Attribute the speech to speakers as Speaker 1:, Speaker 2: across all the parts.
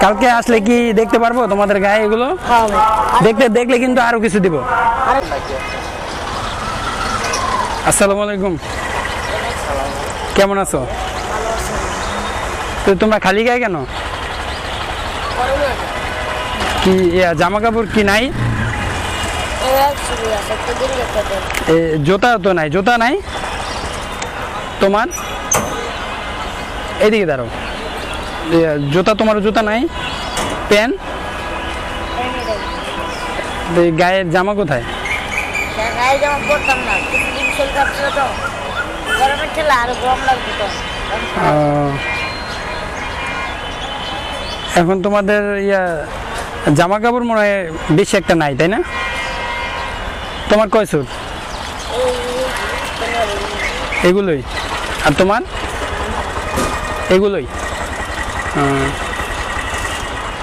Speaker 1: কালকে আসলে কি দেখতে পারবো তোমাদের গায়ে এগুলো? দেখলে কিন্তু আরো কিছু দিব। আসসালামু আলাইকুম, কেমন আছো? তো তোমরা খালি গায়ে কেন? কি জামা কাপড় কি নাই? জুতা তো নাই, জুতা নাই তোমার? এদিকে দাঁড়াও, জুতা তোমার জুতা নাই, প্যান্ট, গায়ের জামা কোথায়? এখন তোমাদের জামা কাপড় মনে হয় বেশি একটা নাই, তাই না? তোমার কয় সুট? এগুলোই। আর তোমার? এগুলোই।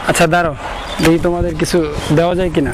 Speaker 1: আচ্ছা দাঁড়াও, দেখি তোমাদের কিছু দেওয়া যায় কিনা।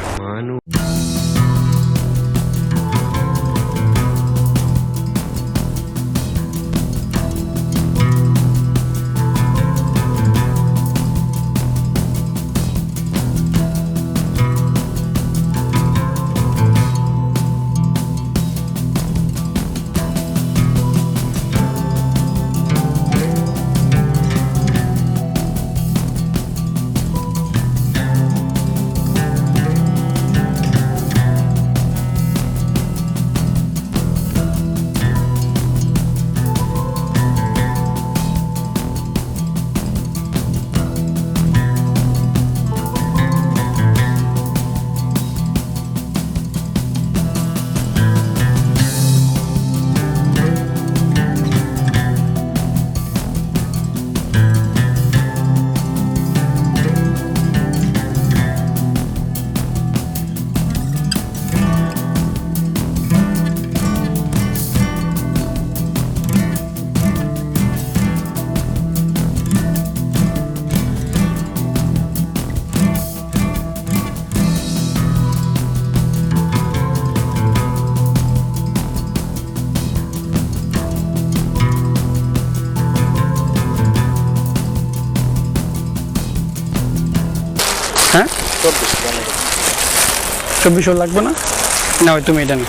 Speaker 1: হ্যাঁ, 2400 লাগবে না? না তুমি এটা না,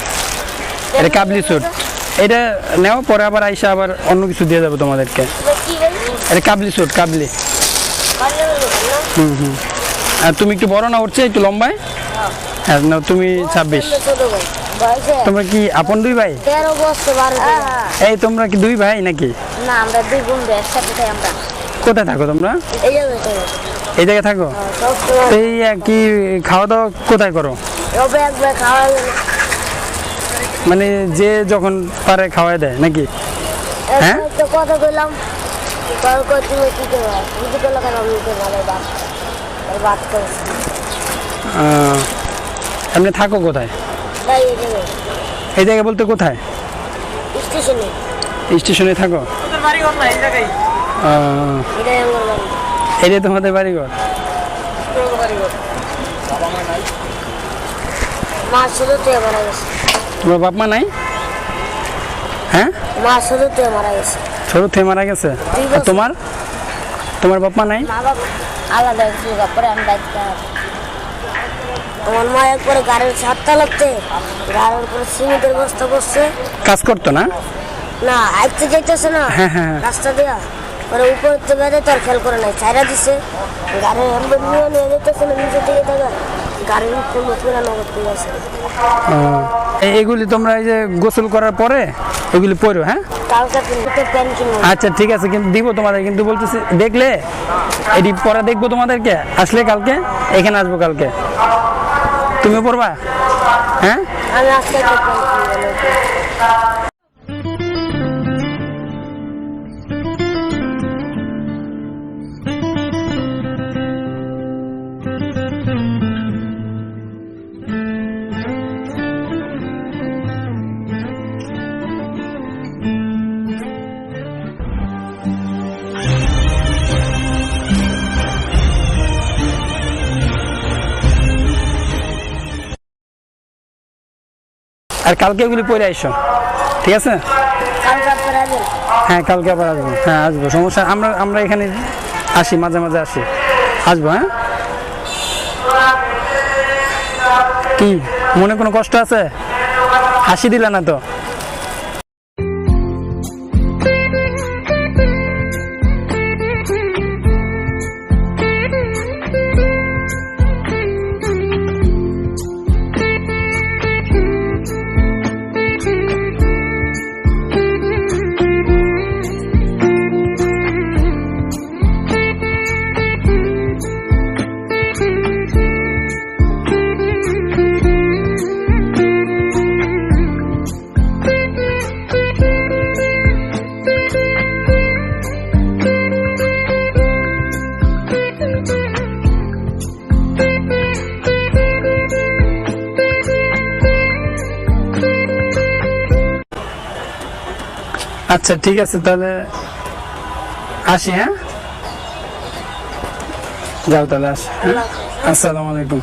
Speaker 1: এটা কাবলি স্যুট, এটা নেও, পরে আবার আইসা আবার অন্য কিছু দিয়ে যাবো তোমাদেরকে। এটা কাবলি স্যুট, কাবলি। আর তুমি একটু বড় না, উঠছে একটু লম্বায়। হ্যাঁ না, তুমি 26। তোমরা কি আপন দুই ভাই? এই তোমরা কি দুই ভাই নাকি?
Speaker 2: না, আমরা দুই বোন, একসাথে থাকি আমরা।
Speaker 1: কোথায় থাকো তোমরা? এই জায়গায় থাকো? এই কি খাওয়া দাওয়া কোথায় করো? মানে যে যখন পারে খাওয়াই দেয় নাকি? হ্যাঁ,
Speaker 2: কথা বললাম,
Speaker 1: এমনি থাকো কোথায়? এই জায়গায় বলতে কোথায়?
Speaker 2: স্টেশনে।
Speaker 1: স্টেশনে থাকো? এটাই তোমাদের বাড়িঘর? তোমার বাপ মা নাই? হ্যাঁ, ছোট থেকে মারা গেছে। আর তোমার বাপ মা নাই?
Speaker 2: আমার মা একবারে গাড়ির ছাদটা লাগতে, গাড়ির উপরে সিমেন্টের বস্তা করছে।
Speaker 1: কাজ করতো না?
Speaker 2: না, আইতে যাইতেছে না রাস্তা দিয়া, পরে উপর থেকে তার খেয়াল করে নাই, ছাইরা দিছে। গাড়ি নিয়ে নিয়ে যেতেছে না, নিচে দিকে থাকা গাড়ির পুরা নগদ পেয়ে গেছে।
Speaker 1: এগুলি তোমরা এই যে গোসল করার পরে এগুলি পরো? হ্যাঁ, আচ্ছা ঠিক আছে, কিন্তু দিব তোমাদের, কিন্তু বলতেছি দেখলে এটি পরে দেখবো তোমাদেরকে, আসলে কালকে এখানে আসবো কালকে, তুমি পড়বা? হ্যাঁ,
Speaker 2: আমি আজকে
Speaker 1: আর কালকে এগুলি পরে আইসো, ঠিক আছে? হ্যাঁ, কালকে আবার আসবো। হ্যাঁ আসবো, সমস্যা। আমরা এখানে আসি, মাঝে মাঝে আসি। আসবো, হ্যাঁ? কি মনে কোনো কষ্ট আছে? হাসি দিলা না তো? আচ্ছা ঠিক আছে, তাহলে আসি, হ্যাঁ? যাও তাহলে, আসি, হ্যাঁ? আসসালামু আলাইকুম।